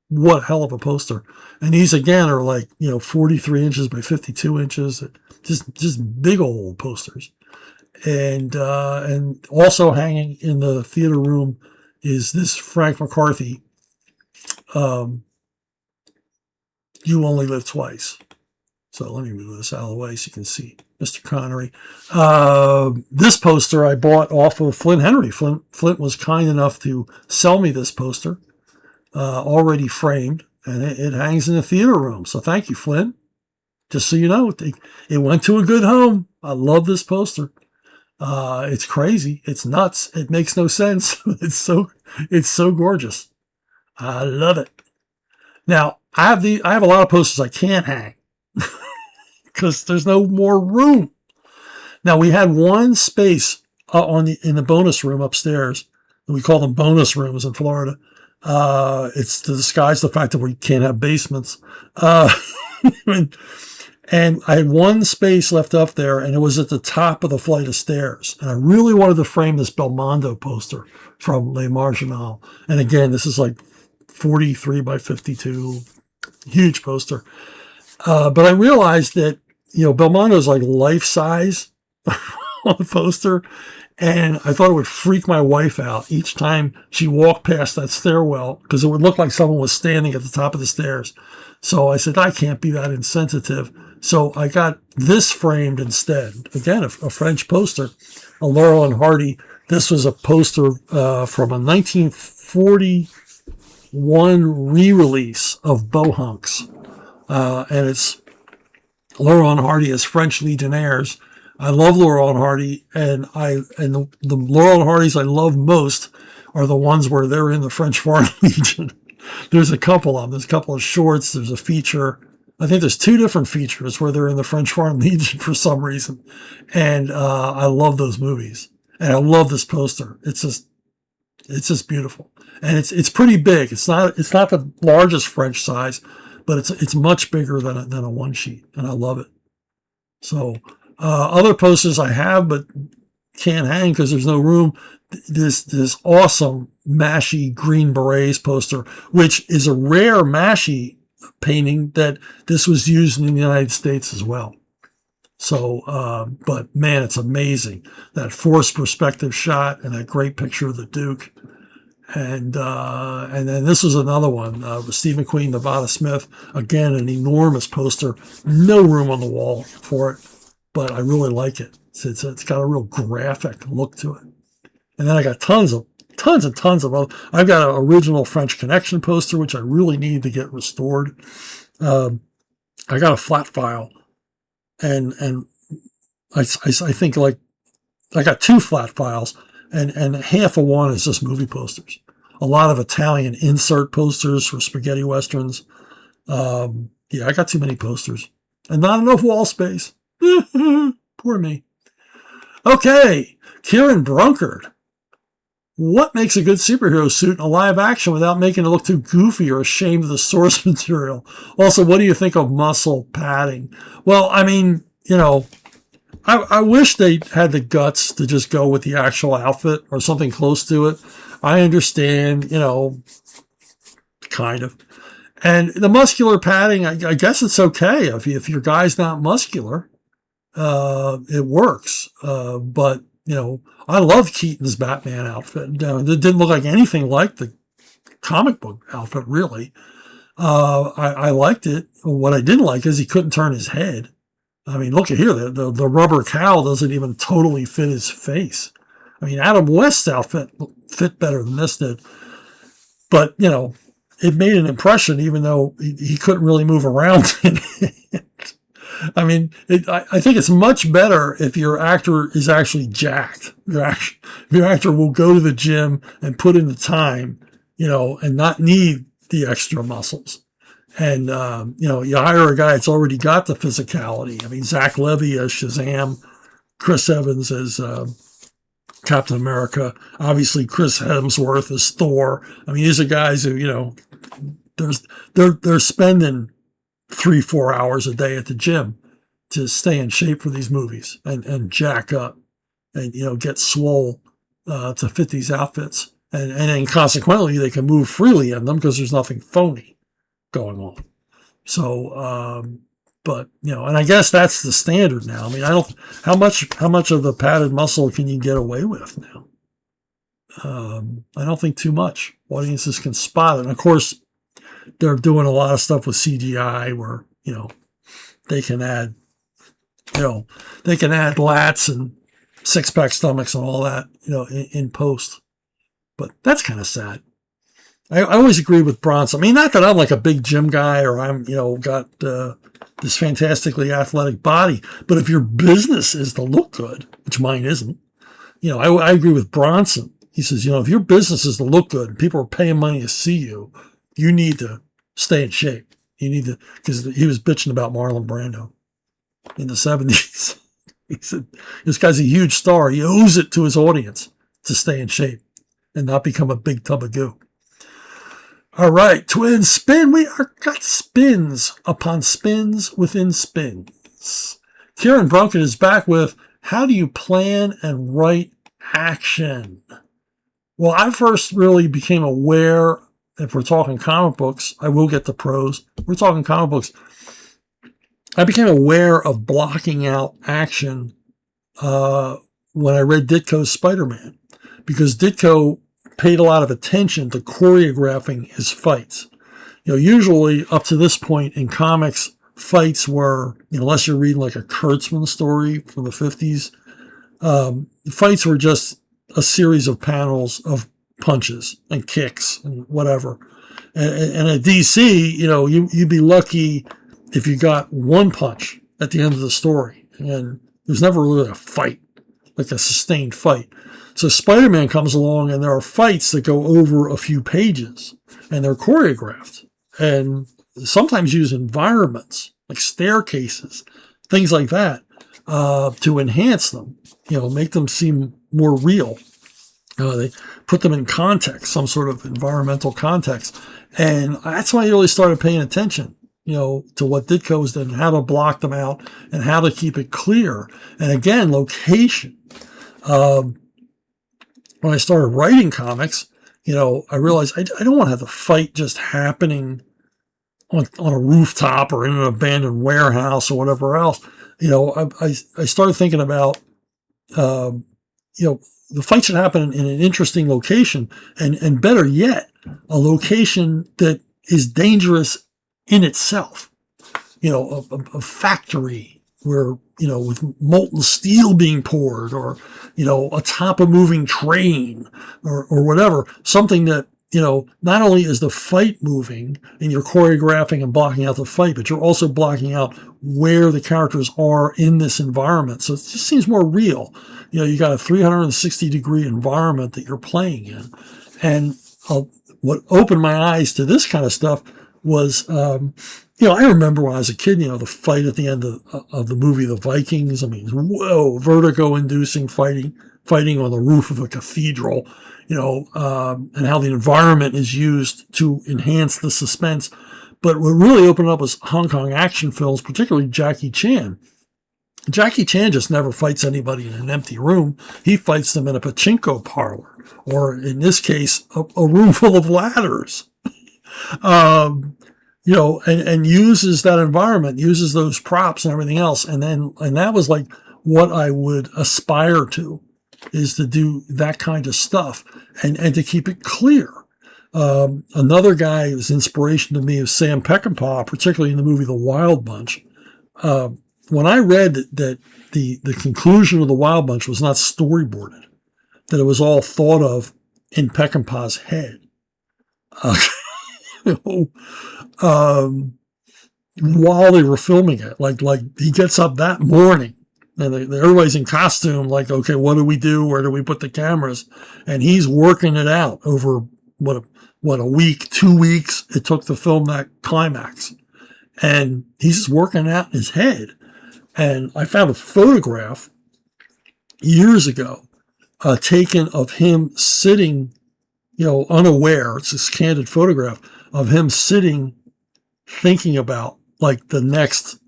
What a hell of a poster. And these, again, are like, 43 inches by 52 inches. Just big old posters. And also hanging in the theater room is this Frank McCarthy, You Only Live Twice. So let me move this out of the way so you can see Mr. Connery. This poster I bought off of Flint Henry. Flint was kind enough to sell me this poster, already framed, and it hangs in the theater room. So thank you, Flint. Just so you know, it went to a good home. I love this poster. It's crazy. It's nuts. It makes no sense. It's so gorgeous. I love it. Now, I have a lot of posters I can't hang because there's no more room. Now, we had one space in the bonus room upstairs We call them bonus rooms in Florida. It's to disguise the fact that we can't have basements. And I had one space left up there, and it was at the top of the flight of stairs. And I really wanted to frame this Belmondo poster from Les Marginales. And again, this is like 43 by 52, huge poster. But I realized that, Belmondo's like life size on the poster. And I thought it would freak my wife out each time she walked past that stairwell, because it would look like someone was standing at the top of the stairs. So I said, I can't be that insensitive. So I got this framed instead. Again, a French poster, a Laurel and Hardy. This was a poster from a 1941 re-release of Bohunks. And it's Laurel and Hardy as French Legionnaires. I love Laurel and Hardy, and the Laurel and Hardys I love most are the ones where they're in the French Foreign Legion. There's a couple of them. There's a couple of shorts. There's a feature. I think there's 2 different features where they're in the French Foreign Legion for some reason. And I love those movies. And I love this poster. It's just beautiful. And it's pretty big. It's not the largest French size, but it's much bigger than a one sheet. And I love it. So other posters I have but can't hang because there's no room. This awesome Mashy Green Berets poster, which is a rare Mashy painting that this was used in the United States as well. So, but man, it's amazing. That forced perspective shot and that great picture of the Duke. And then this was another one, with Steve McQueen, Nevada Smith. Again, an enormous poster. No room on the wall for it, but I really like it. It's got a real graphic look to it. And then I got tons and tons of other. I've got an original French Connection poster, which I really need to get restored. I got a flat file, and I think like I got 2 flat files, and half of one is just movie posters. A lot of Italian insert posters for spaghetti westerns. Yeah, I got too many posters and not enough wall space. Poor me. Okay, Kieran Brunkard. What makes a good superhero suit in a live action without making it look too goofy or ashamed of the source material? Also, what do you think of muscle padding? Well, I mean, I wish they had the guts to just go with the actual outfit or something close to it. I understand, kind of. And the muscular padding, I guess it's okay. If your guy's not muscular, it works. But, I love Keaton's Batman outfit. It didn't look like anything like the comic book outfit, really. I liked it. What I didn't like is he couldn't turn his head. I mean, look at here. The rubber cowl doesn't even totally fit his face. I mean, Adam West's outfit fit better than this did. But, it made an impression even though he couldn't really move around in it. I mean, I think it's much better if your actor is actually jacked. If your actor will go to the gym and put in the time, and not need the extra muscles. And, you hire a guy that's already got the physicality. I mean, Zach Levy as Shazam, Chris Evans as Captain America, obviously Chris Hemsworth as Thor. I mean, these are guys who, they're spending 3-4 hours a day at the gym to stay in shape for these movies and jack up and, get swole to fit these outfits. And then consequently, they can move freely in them because there's nothing phony going on. So, but, and I guess that's the standard now. I mean, how much of the padded muscle can you get away with now? I don't think too much. Audiences can spot it. And of course, they're doing a lot of stuff with CGI where, they can add lats and 6-pack stomachs and all that, in post. But that's kind of sad. I always agree with Bronson. I mean, not that I'm like a big gym guy or I'm, got this fantastically athletic body, but if your business is to look good, which mine isn't, I agree with Bronson. He says, if your business is to look good and people are paying money to see you, you need to stay in shape. You need to, because he was bitching about Marlon Brando in the 70s. He said, this guy's a huge star. He owes it to his audience to stay in shape. and not become a big tub of goo. All right, twin spin. We are got spins upon spins within spins. Kieran Brunken is back with, how do you plan and write action? Well, I first really became aware, if we're talking comic books, I will get to prose. We're talking comic books. I became aware of blocking out action when I read Ditko's Spider-Man, because Ditko paid a lot of attention to choreographing his fights. Usually up to this point in comics, fights were, unless you're reading like a Kurtzman story from the 50s, fights were just a series of panels of punches and kicks and whatever. And at DC, you'd be lucky if you got one punch at the end of the story. And there's never really a fight, like a sustained fight. So Spider-Man comes along and there are fights that go over a few pages and they're choreographed and sometimes use environments like staircases, things like that, to enhance them, make them seem more real. They put them in context, some sort of environmental context. And that's when I really started paying attention, to what Ditko was doing, how to block them out and how to keep it clear. And again, location. When I started writing comics, I realized I don't want to have the fight just happening on a rooftop or in an abandoned warehouse or whatever else. I started thinking about, the fight should happen in an interesting location, and better yet, a location that is dangerous in itself. A factory where, with molten steel being poured, or, atop a moving train or whatever, something that, not only is the fight moving and you're choreographing and blocking out the fight, but you're also blocking out where the characters are in this environment. So it just seems more real. You got a 360-degree environment that you're playing in. And what opened my eyes to this kind of stuff was, I remember when I was a kid, the fight at the end of the movie The Vikings. I mean, whoa, vertigo-inducing fighting on the roof of a cathedral, and how the environment is used to enhance the suspense. But what really opened up was Hong Kong action films, particularly Jackie Chan. Jackie Chan just never fights anybody in an empty room. He fights them in a pachinko parlor, or in this case, a room full of ladders. And uses that environment, uses those props and everything else. And that was like what I would aspire to, is to do that kind of stuff and to keep it clear. Another guy who's inspiration to me is Sam Peckinpah, particularly in the movie The Wild Bunch. When I read that the conclusion of The Wild Bunch was not storyboarded, that it was all thought of in Peckinpah's head, while they were filming it, like he gets up that morning and everybody's in costume, like, okay, what do we do? Where do we put the cameras? And he's working it out over what a week, 2 weeks it took to film that climax. And he's just working it out in his head. And I found a photograph years ago, taken of him sitting, unaware. It's this candid photograph of him sitting, thinking about like the next,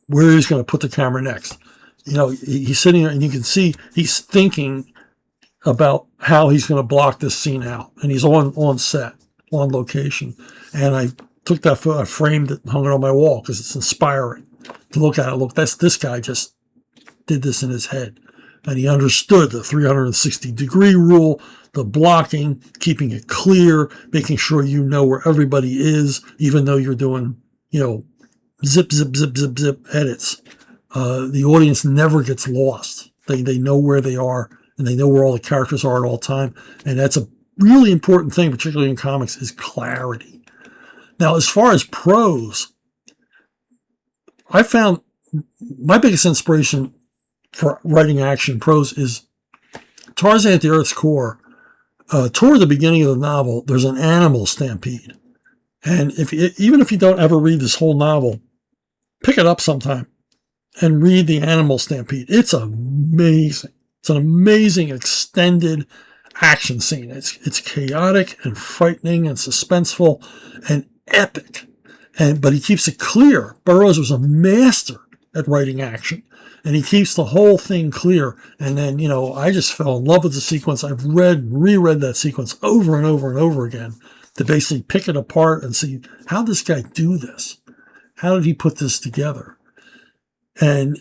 where he's going to put the camera next. He's sitting there and you can see he's thinking about how he's going to block this scene out. And he's on set, on location. And I took that photo, I framed it and hung it on my wall because it's inspiring to look at it. Look, this guy just did this in his head. And he understood the 360-degree rule, the blocking, keeping it clear, making sure you know where everybody is, even though you're doing, zip, zip, zip, zip, zip edits. The audience never gets lost. They know where they are, and they know where all the characters are at all time. And that's a really important thing, particularly in comics, is clarity. Now, as far as prose, I found my biggest inspiration for writing action prose is Tarzan at the Earth's Core. Toward the beginning of the novel, there's an animal stampede. And even if you don't ever read this whole novel, pick it up sometime and read the animal stampede. It's amazing. It's an amazing extended action scene. It's chaotic and frightening and suspenseful and epic. But he keeps it clear. Burroughs was a master at writing action. And he keeps the whole thing clear. And then, I just fell in love with the sequence. I've read and reread that sequence over and over and over again to basically pick it apart and see, how did this guy do this? How did he put this together? And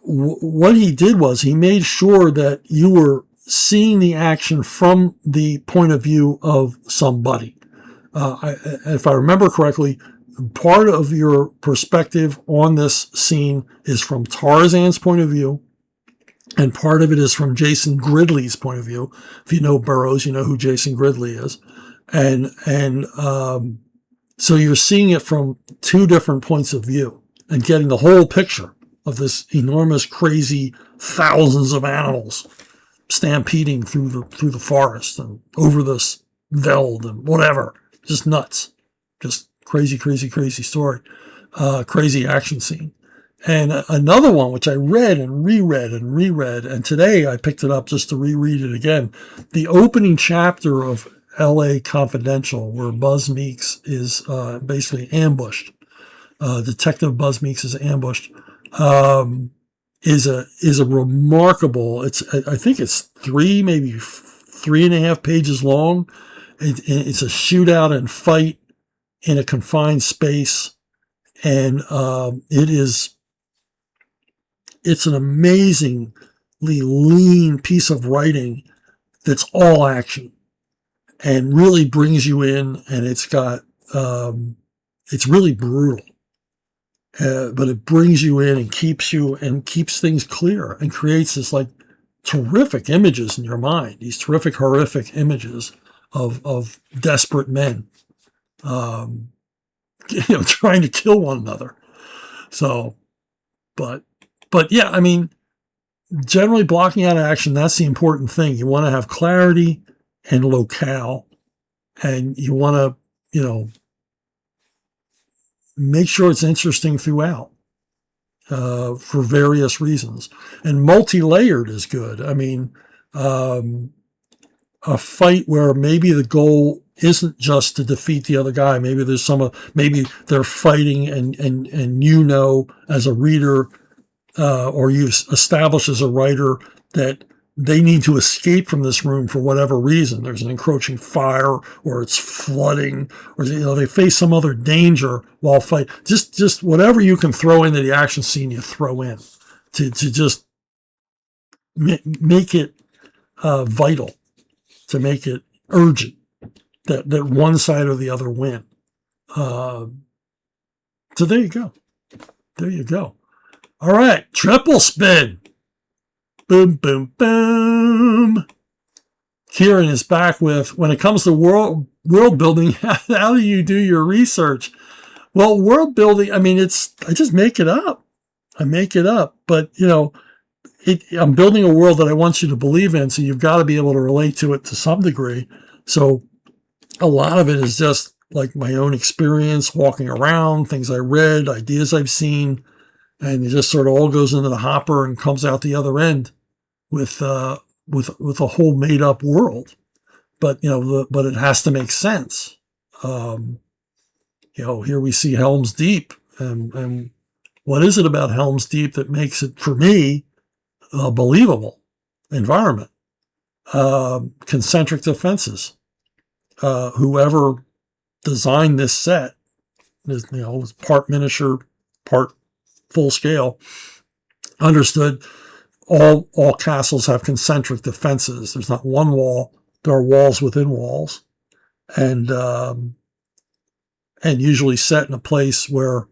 what he did was he made sure that you were seeing the action from the point of view of somebody. If I remember correctly, part of your perspective on this scene is from Tarzan's point of view, and part of it is from Jason Gridley's point of view. If you know Burroughs, you know who Jason Gridley is. So you're seeing it from two different points of view and getting the whole picture of this enormous, crazy, thousands of animals stampeding through the forest and over this veld and whatever. Just nuts. Just crazy, crazy, crazy story. Crazy action scene. And another one, which I read and reread, and today I picked it up just to reread it again. The opening chapter of L.A. Confidential, where Buzz Meeks is basically ambushed. Detective Buzz Meeks is ambushed. Is a remarkable. I think it's 3, maybe 3.5 pages long. It's a shootout and fight in a confined space, and it's an amazingly lean piece of writing that's all action and really brings you in. And it's got it's really brutal. But it brings you in and keeps things clear and creates this like terrific images in your mind, these terrific, horrific images of desperate men, trying to kill one another. So, but yeah, I mean, generally blocking out action, that's the important thing. You want to have clarity and locale, and you want to, make sure it's interesting throughout, for various reasons. And multi-layered is good. I mean, a fight where maybe the goal isn't just to defeat the other guy. Maybe there's maybe they're fighting and as a reader, or you establish as a writer that they need to escape from this room for whatever reason. There's an encroaching fire, or it's flooding, or they face some other danger while fighting. Just whatever you can throw into the action scene, you throw in to just make it vital, to make it urgent that one side or the other win. So there you go. There you go. All right, triple spin. Boom, boom, boom. Kieran is back with, when it comes to world building, how do you do your research? Well, world building, I mean, I just make it up. I make it up. But, I'm building a world that I want you to believe in, so you've got to be able to relate to it to some degree. So a lot of it is just like my own experience, walking around, things I read, ideas I've seen, and it just sort of all goes into the hopper and comes out the other end with a whole made up world. But but it has to make sense. Here we see Helm's Deep, and what is it about Helm's Deep that makes it, for me, a believable environment? Concentric defenses. Whoever designed this set is, was part miniature, part full scale, understood all castles have concentric defenses. There's not one wall. There are walls within walls, and usually set in a place where,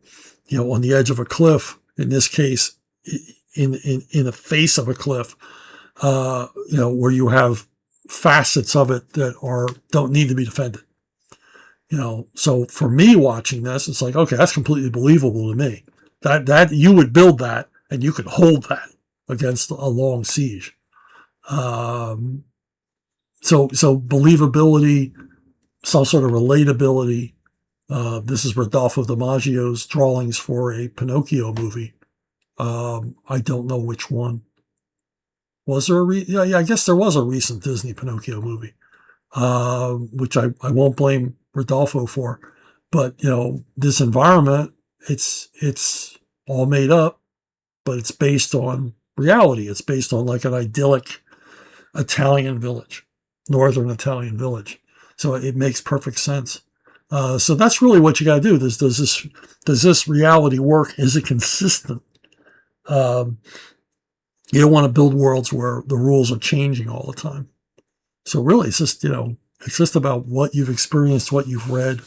on the edge of a cliff, in this case, in the face of a cliff, where you have facets of it that don't need to be defended. So for me watching this, it's like, okay, that's completely believable to me. That you would build that and you could hold that against a long siege. So believability, some sort of relatability. This is Rodolfo DiMaggio's drawings for a Pinocchio movie. I don't know which one. Was there yeah, I guess there was a recent Disney Pinocchio movie, which I won't blame Rodolfo for. But, this environment, it's all made up, but it's based on reality. It's based on like an idyllic Italian village, northern Italian village. So it makes perfect sense. So that's really what you got to do. Does this reality work? Is it consistent? You don't want to build worlds where the rules are changing all the time. So really, it's just about what you've experienced, what you've read.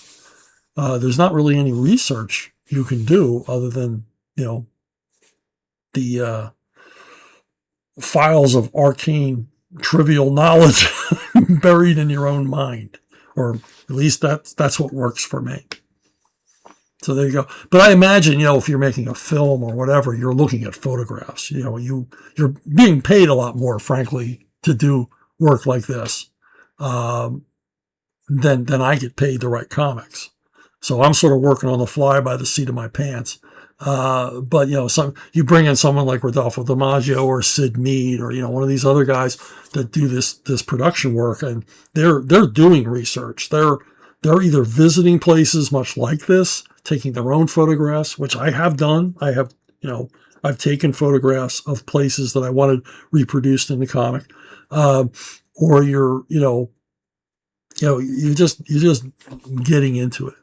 There's not really any research you can do other than, the files of arcane, trivial knowledge buried in your own mind. Or at least that's what works for me. So there you go. But I imagine, if you're making a film or whatever, you're looking at photographs. You're being paid a lot more, frankly, to do work like this than I get paid to write comics. So I'm sort of working on the fly by the seat of my pants. But you bring in someone like Rodolfo DiMaggio or Sid Mead or one of these other guys that do this production work, and they're doing research. They're either visiting places much like this, taking their own photographs, which I have done. I've taken photographs of places that I wanted reproduced in the comic, or you're just getting into it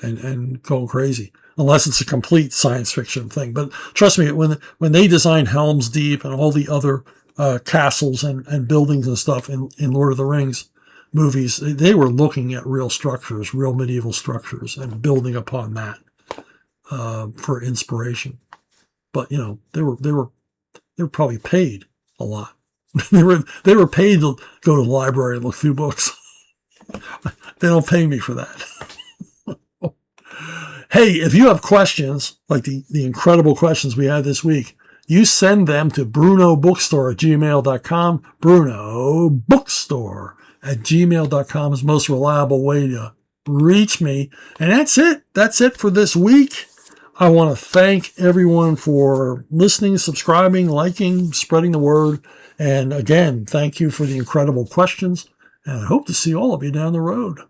and going crazy. Unless it's a complete science fiction thing. But trust me, when they designed Helm's Deep and all the other castles and buildings and stuff in Lord of the Rings movies, they were looking at real structures, real medieval structures, and building upon that for inspiration. But they were probably paid a lot. they were paid to go to the library and look through books. They don't pay me for that. Hey, if you have questions, like the incredible questions we had this week, you send them to brunobookstore@gmail.com. brunobookstore@gmail.com is the most reliable way to reach me. And that's it. That's it for this week. I want to thank everyone for listening, subscribing, liking, spreading the word. And again, thank you for the incredible questions. And I hope to see all of you down the road.